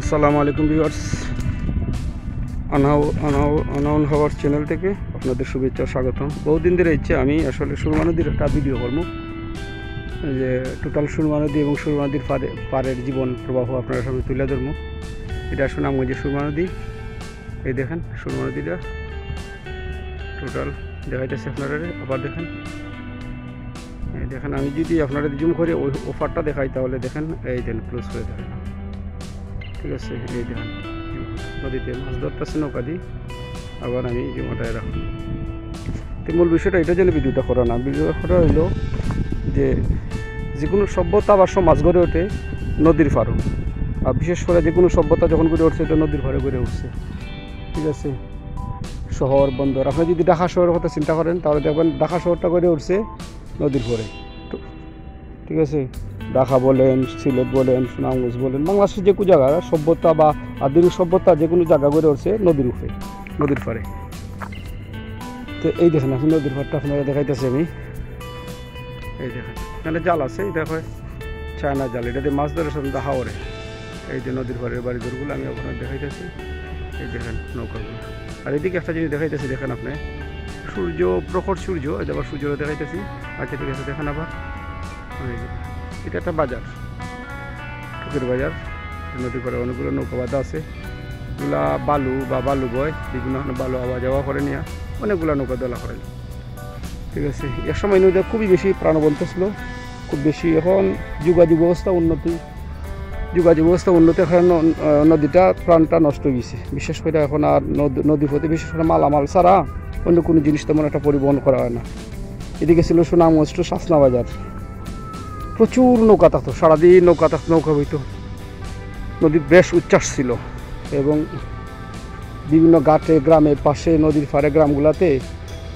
আসসালামু আলাইকুম ভিউয়ার্স, আনাউন হাওয়ার চ্যানেল থেকে আপনাদের শুভেচ্ছা স্বাগতম। বহুদিন ধরে ইচ্ছে আমি আসলে সুরমা নদীর একটা ভিডিও করবো, যে টোটাল সুরমা নদী এবং সুরমা নদীর পাড়ের জীবন প্রবাহ আপনার সামনে তুলে ধরবো। এটা সুনামগঞ্জের সুরমা নদী। এই দেখেন সুরমা নদীটা টোটাল দেখাইতেছে আপনারা। আবার দেখেন, এই দেখেন, আমি যদি আপনারা জুম করে ওই অফারটা দেখাই তাহলে দেখেন, এই দেন ক্লোজ করে দেখেন, ঠিক আছে। এই দেখেন নদীতে মাছ ধরতেছে নৌকা দিয়ে। আবার আমি জমাটায় রাখলাম। তো মূল বিষয়টা এটা জন্য ভিডিওটা করা না, ভিডিও করা হইলো যে কোনো সভ্যতা বা সমাজ গড়ে ওঠে নদীর পাড়ে। আর বিশেষ করে যে কোনো সভ্যতা যখন গড়ে উঠছে এটা নদীর পাড়ে গড়ে উঠছে, ঠিক আছে। শহর বন্দর, আপনি যদি ঢাকা শহরের কথা চিন্তা করেন তাহলে দেখবেন ঢাকা শহরটা গড়ে উঠছে নদীর পাড়ে, ঠিক আছে। ঢাকা বলেন, সিলেট বলেন, সুনামগঞ্জ বলেন, বাংলাদেশের যে কোনো জায়গা সভ্যতা বা আধুনিক সভ্যতা যে কোনো জায়গা গড়ে উঠছে নদীর উপরে, নদীর পাড়ে। তো এই দেখেন আপনি নদীর পাড়টা আপনারা দেখাইতেছি আমি। এই দেখেন এখানে জাল আছে, এটা হয় চায়না জাল, এটা দিয়ে মাছ ধরে সাধারণত হাওরে। এই যে নদীর পাড়ের বাড়ি দরগুলো আমি আপনার দেখাইতেছি। এই দেখেন নৌকাগুলো। আর এদিকে একটা জিনিস দেখাইতেছি, দেখেন আপনি সূর্য, প্রখর সূর্য, এই আবার সূর্য দেখাইতেছি। আচ্ছা ঠিক আছে, দেখেন আবার এটা একটা বাজার, টুকের বাজার। নদীর পাড়ে অনেকগুলো নৌকা বাঁধা আছে, এগুলা বালু বা বালু বয়, বিভিন্ন বালু আওয়া যাওয়া করে নিয়ে অনেকগুলো নৌকা দোলা করে, ঠিক আছে। এক সময় নদীটা খুবই বেশি প্রাণবন্ত ছিল, খুব বেশি। এখন যোগাযোগ ব্যবস্থা উন্নতি এখন নদীটা প্রাণটা নষ্ট হয়ে গেছে। বিশেষ করে এখন আর নদী পথে বিশেষ করে মালামাল ছাড়া অন্য কোনো জিনিস তেমন একটা পরিবহন করা হয় না। এদিকে ছিল সুনামগঞ্জ টু শাসনা বাজার, প্রচুর নৌকা থাকতো, সারাদিন নৌকা বইতো। নদীর বেশ উচ্ছ্বাস ছিল এবং বিভিন্ন ঘাটে, গ্রামের পাশে নদীর পাড়ে গ্রামগুলোতে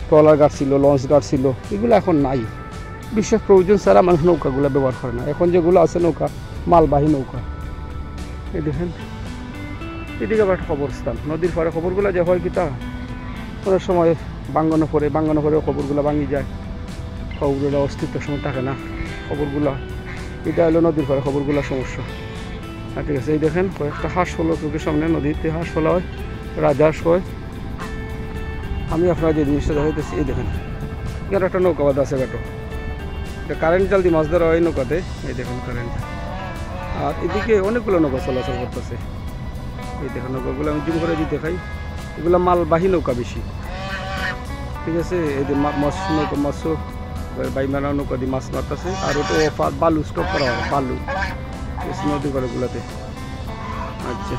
ট্রলার ঘাট ছিল, লঞ্চ ঘাট ছিল। এগুলো এখন নাই, বিশেষ প্রয়োজন ছাড়া মানুষ নৌকাগুলো ব্যবহার করে না। এখন যেগুলো আছে নৌকা মালবাহী নৌকা। এই দেখেন এদিকে আবার খবরস্থান, নদীর পাড়ে খবরগুলো যে হয় কি তা অনেক সময় বাঙ্গানো পরে খবরগুলো ভাঙি যায়, খবরগুলো অস্তিত্ব সময় থাকে না খবরগুলো। এটা হলো নদীর পাড়ে খবরগুলো সমস্যা। আর ঠিক আছে, এই দেখেন কয়েকটা হাঁস হলো চোখের সামনে, নদীতে হাঁস ফলা হয়, রাজহাঁস হয়। আমি আপনারা যে জিনিসটা দেখাইতেছি, এই দেখেন এখানে একটা নৌকা বাঁধা আছে গাটো, এটা কারেন্ট জাল দিয়ে মাছ ধরা হয় নৌকাতে। এই দেখেন কারেন্ট। আর এদিকে অনেকগুলো নৌকা চলাচল করতেছে। এই দেখেন নৌকাগুলো আমি জুম করে যদি দেখাই, এগুলো মালবাহী নৌকা বেশি, ঠিক আছে। এই যে মাছ বাইমানা নৌকা দিয়ে মাছ মারতেছে। আর ওটা বালু স্টক করা হয়, বালু নদীর পাড়গুলোতে। আচ্ছা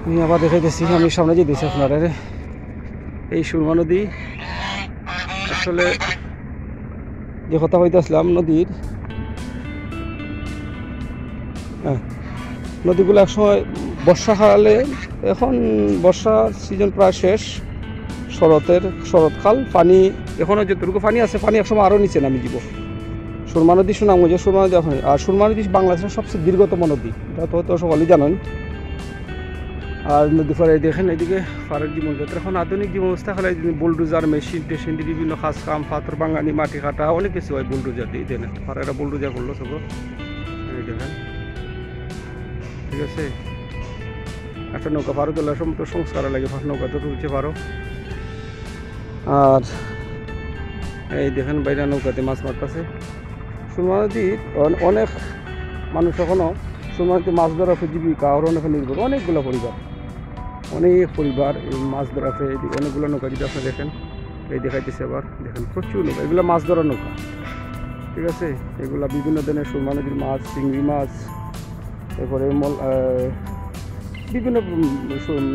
আমি আবার দেখাইতেছি, আমি সামনে যেতেছি আপনারা। এই সুরমা নদী আসলে যে কথা হইতেছিলাম নদীর, নদীগুলো একসময় বর্ষাকালে, এখন বর্ষার সিজন প্রায় শেষ, শরৎকাল পানি এখনও যতটুকু পানি আছে, পানি একসময় আরও নিচে নামি যাব। সুরমা নদী সুনামগঞ্জে সুরমা নদী এখন, আর সুরমা নদী বাংলাদেশের সবচেয়ে দীর্ঘতম নদী, এটা তো সকলেই জানেন। আর নদী পাড়ে দেখেন এদিকে পাড়ের জীবনযাত্রা এখন আধুনিক জীবন ব্যবস্থা হলে বুলডোজার মেশিন টেশিন দিয়ে বিভিন্ন কাজ কাম, পাথর ভাঙানি, মাটি কাটা, অনেক কিছু হয় বুলডোজার দিয়ে। দেন পাড়াটা বুলডোজার করলো সব, এই দেখেন, ঠিক আছে। একটা নৌকা পারো তোলার সময় তো সংস্কার লাগে, নৌকা তো তুলছে পারো। আর এই দেখেন বাইরে নৌকাতে মাছ মারতেছে। সুরমা নদীর অনেক মানুষ এখনও সুরমা নদীতে মাছ ধরা জীবিকা আর অনেক নির্ভর, অনেক পরিবার এই মাছ ধরাতে। অনেকগুলো নৌকা যদি আপনি দেখেন, এই দেখাইতেছে আবার দেখেন প্রচুর নৌকা, এগুলো মাছ ধরার নৌকা, ঠিক আছে। এগুলা বিভিন্ন ধরনের সুরমা নদীর মাছ, চিংড়ি মাছ, এরপরে বিভিন্ন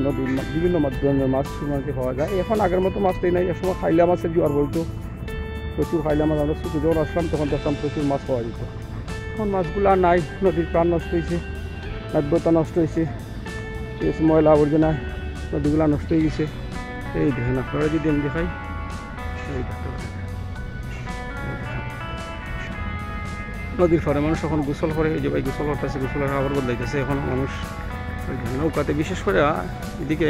নদীর বিভিন্ন ধরনের মাছ সুরমা নদীতে পাওয়া যায়। এখন আগের মতো মাছটাই নাই। একসময় খাইলা মাছের জোয়ার বলতো, প্রচুর খাইলা মাছ। আমরা ছোটো যখন আসলাম তখন দেখতাম প্রচুর মাছ পাওয়া যেত। এখন মাছগুলো আর নাই, নদীর প্রাণ নষ্ট হয়েছে, নাব্যতা নষ্ট হয়েছে, ঠিক আছে। ময়লা আবর্জনা নদীগুলো নষ্ট হয়ে গেছে। এই দেখেন আপনারা যদি আমি দেখাই, এই দেখতে পারেন নদীর পাড়ে মানুষ এখন গোসল করে। এই যে ভাই গোসল করতেছে, গোসলের আবার বদলাইতেছে এখন মানুষ নৌকাতে। বিশেষ করে এদিকে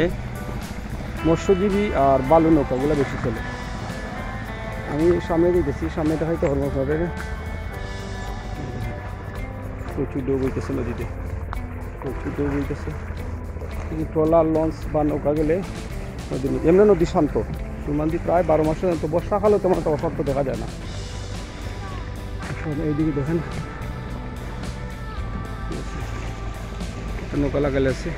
মৎস্যজীবী আর বালু নৌকাগুলো বেশি চলে। আমি সামনে দিতেছি, সামনে দেখাইতে পারবো আপনাদের। প্রচুর ডুব হইতেছে নদীতে। প্রচুর ঢেউ বইতেছে। ট্রলার লঞ্চ বা নৌকা গেলে নদী এমনি নদী শান্ত। সুরমান্দি প্রায় 12 মাসে তো বর্ষাকালে তেমন একটা অশান্ত দেখা যায় না। এইদিকে দেখেন নৌকা লাগালে আছে,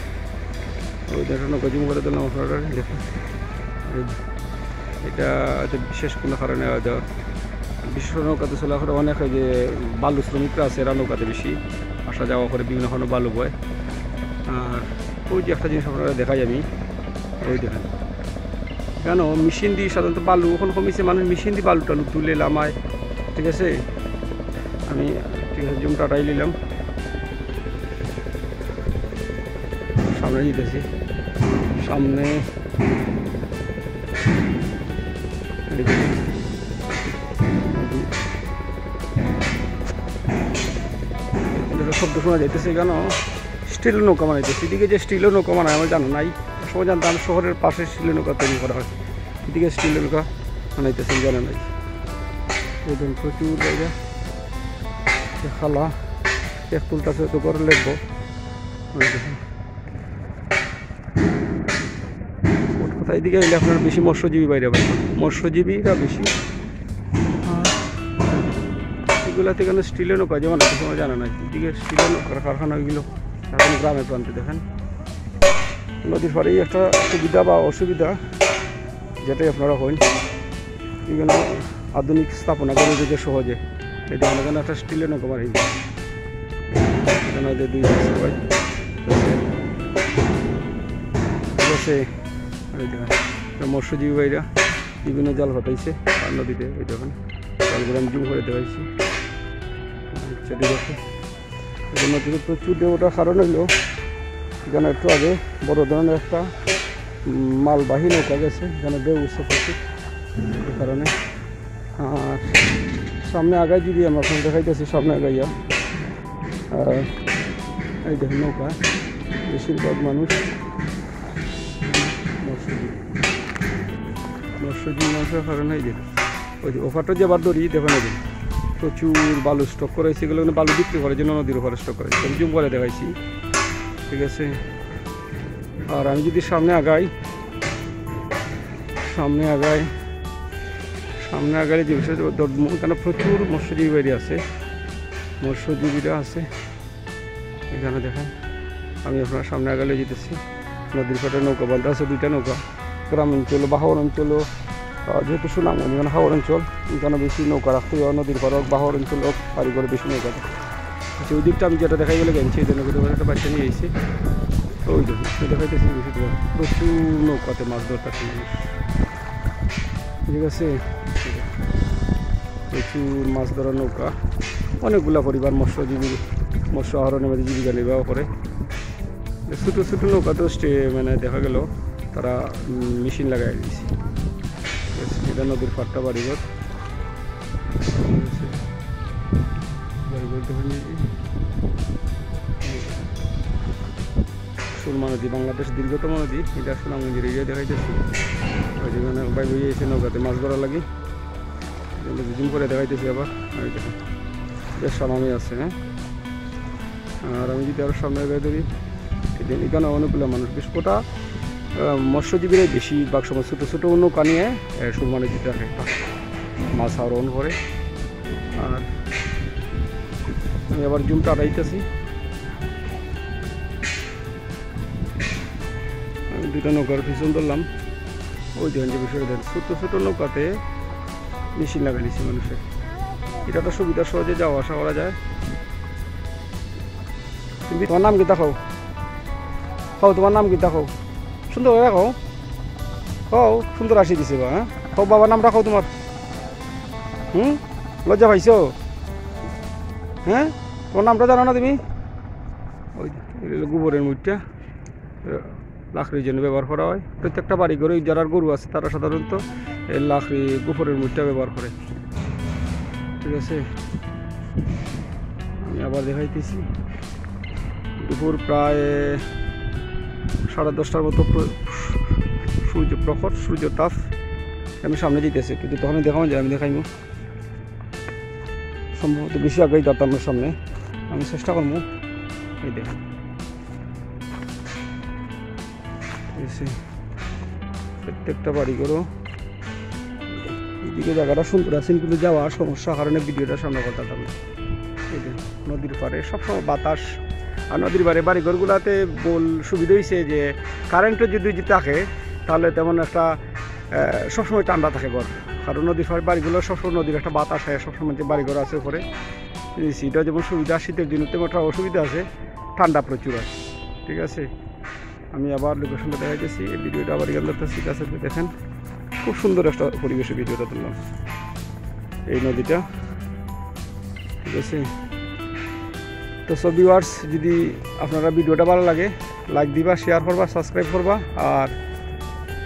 ওই দেখেন নৌকা জুম করে দিলাম আপনারা দেখেন। এটা বিশেষ কোনো কারণে বিশেষ নৌকাতে চলা করে অনেক যে বালু শ্রমিকরা আছে এরা নৌকাতে বেশি আসা যাওয়া করে, বিভিন্ন ধরনের বালু বয়। আর ওই যে একটা জিনিস আপনারা দেখাই আমি, ওই দেখেন কেন মেশিন দিয়ে সাধারণত বালু এখন কমিছে, মানুষ মেশিন দিয়ে বালু টালু তুলে লামায়। ঠিক আছে, আমি ঠিক আছে জুমটা টাই নিলাম, সামনে যেতেছি। সামনে শব্দ শোনা যাইতেছে কেন স্টিল নৌকা বানাইতেছে। এদিকে যে স্টিলের নৌকা বানায় আমার জানা নাই, সবাই জানতাম শহরের পাশে স্টিলের নৌকা তৈরি করা হয়, এদিকে স্টিলের নৌকা বানাইতেছে জানা নাই। একদম প্রচুর জায়গা খালা এক তুলতেছে তো করে লিখবো। কোথায় এদিকে এলে আপনার বেশি মৎস্যজীবী বাইরে পাবেন, মৎস্যজীবীরা বেশি। এগুলাতে কেন স্টিলের নৌকা যেমন আছে সময় জানা নাই। এদিকে স্টিলের নৌকার কারখানা এগুলো এখন গ্রামের প্রান্তে দেখেন। নদীর পাড়েই একটা সুবিধা বা অসুবিধা যেটাই আপনারা হন, এগুলো আধুনিক স্থাপনা করে দিতে সহজে। এই দেখেন এখানে একটা স্টিলের নৌকা মারি, এখানে দুই সবাই ঠিক আছে। মৎস্যজীবী ভাইরা বিভিন্ন জাল ফাটাইছে আর নদীতে, ওই দেখেন জালগুলো আমি জুম করে দেখাইছি। ঠিক আছে, নদীতে প্রচুর ঢেউটার কারণ হইলো এখানে একটু আগে বড় ধরনের একটা মালবাহী নৌকা গেছে, এখানে ঢেউ উৎসব প্রচুর এই কারণে। আর সামনে আগায় যদি আমরা এখন দেখাইতেছি, সামনে আগাইয়া এই দেখেন নৌকা বেশিরভাগ মানুষ মৎস্যজীবী মানুষের কারণে এই যে ওই যে ওপারটা যে আবার দড়ি দেখেন এই প্রচুর বালু স্টক করেছে, এগুলো কিন্তু বালু বিক্রি করে জন্য নদীর ওপরে স্টক করেছে, আমি জুম করে দেখাইছি। ঠিক আছে, আর আমি যদি সামনে আগাই যে বিষয় এখানে প্রচুর মৎস্যজীবী বাড়ি আছে, মৎস্যজীবীরা আছে এখানে দেখেন। আমি আপনার সামনে আগালে যেতেছি, নদীর পাড়ে নৌকা বান্ধা আছে দুইটা নৌকা। গ্রাম অঞ্চল বা হাওর অঞ্চল, যেহেতু সুনামগঞ্জ এখানে হাওর অঞ্চল, এখানে বেশি নৌকা রাখতে হয়, নদীর পাড় হোক বা হাওর অঞ্চল হোক বাড়ি করে বেশি নৌকা থাকে। আচ্ছা ওই দিকটা আমি যেটা দেখাই গেলে গেছি, এই নৌকা একটা বাচ্চা নিয়ে এসেছি, ওই দেখুন দেখাইতেছি বেশি প্রচুর নৌকাতে মাছ ধরতেছে মানুষ। ঠিক আছে, প্রচুর মাছ ধরার নৌকা, অনেকগুলা পরিবার মৎস্য আহরণের মধ্যে জীবিকা নির্বাহ করে। ছোটো ছোটো নৌকাতেও মানে দেখা গেল তারা মেশিন লাগাই দিয়েছে। এটা নদীর পাড়টা বাড়িঘর সুরমা নদী বাংলাদেশ দীর্ঘতম নদী, এটা সুনামগঞ্জের এরিয়া দেখাইতেছি। ওই যেখানে বাইক হয়ে এসে নৌকাতে মাছ ধরা লাগে, জুম করে দেখাইতেছি আবার। আমি দেখুন বেশ সামামি আছে। হ্যাঁ, আর আমি যদি আরও সামনে গায়ে ধরি, এখানে অনেকগুলো মানুষ, বেশ কোটা মৎস্যজীবীরাই বেশিরভাগ সময় ছোটো ছোটো নৌকা নিয়ে সুরমা নদীতে আসে, মাছ আহরণ করে। আর আমি আবার জুমটা আড়াইতেছি, আমি দুটো নৌকার পিছন ধরলাম। ওই দেখেন যে বিষয়টা দেখেন, ছোটো ছোটো নৌকাতে মেশিন লাগাই দিচ্ছে মানুষের, এটা তো সুবিধা, সহজে যাওয়া আসা করা যায়। তোমার নাম কি দেখাও, তোমার নাম কি দেখাও, সুন্দর করে রাখো, সুন্দর আসি দিছে বা। হ্যাঁ, বাবার নাম রাখো তোমার। লজ্জা পাইছো? হ্যাঁ, তোমার নামটা জানো না তুমি? ওই গোবরের মুঠটা লাকড়ির জন্য ব্যবহার করা হয়। প্রত্যেকটা বাড়ি ঘরে যারা গরু আছে তারা সাধারণত এই লাকড়ি গোবরের মুঠটা ব্যবহার করে। ঠিক আছে, আমি আবার দেখাইতেছি। দুপুর প্রায় 10:30টার মতো সূর্য তাপ। আমি সামনে যেতেছি, কিন্তু তখন দেখাবো যে আমি দেখাইব সম্ভবত বেশি আগেই যেতাম সামনে, আমি চেষ্টা করবো। এই দেখেন আছে প্রত্যেকটা বাড়ি করো এদিকে জায়গাটা সুন্দর আছে কিন্তু যাওয়ার সমস্যা কারণে ভিডিওটা সামনে কথা থাকবে এই যে নদীর পাড়ে সবসময় বাতাস আর নদীর পাড়ে বাড়িঘরগুলোতে বল সুবিধা হয়েছে যে কারেন্টও যদি থাকে তাহলে তেমন একটা সবসময় ঠান্ডা থাকে ঘর কারণ নদীর পাড়ে বাড়িগুলো সবসময় নদীর একটা বাতাস হয় সবসময় যে বাড়িঘর আছে ওপরে সেটা যেমন সুবিধা শীতের দিনে তেমন একটা অসুবিধা আছে ঠান্ডা প্রচুর আছে ঠিক আছে আমি আবার লোকেশনটা দেখা গেছি এই ভিডিওটা আবার এখান ঠিক আছে দেখেন খুব সুন্দর একটা পরিবেশে ভিডিওটা তুললাম এই নদীটা ঠিক আছে তো সব ভিউয়ার্স যদি আপনারা ভিডিওটা ভালো লাগে লাইক দিবা শেয়ার করবা সাবস্ক্রাইব করবা আর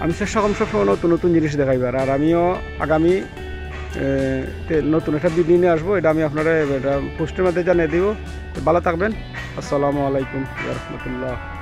আমি চেষ্টা করব সবসময় নতুন নতুন জিনিস দেখাইবার আর আমিও আগামী নতুন একটা ভিডিও নিয়ে আসবো এটা আমি আপনারা এটা পোস্টের মধ্যে জানিয়ে দিব ভালো থাকবেন আসসালামু আলাইকুম ওয়া রাহমাতুল্লাহ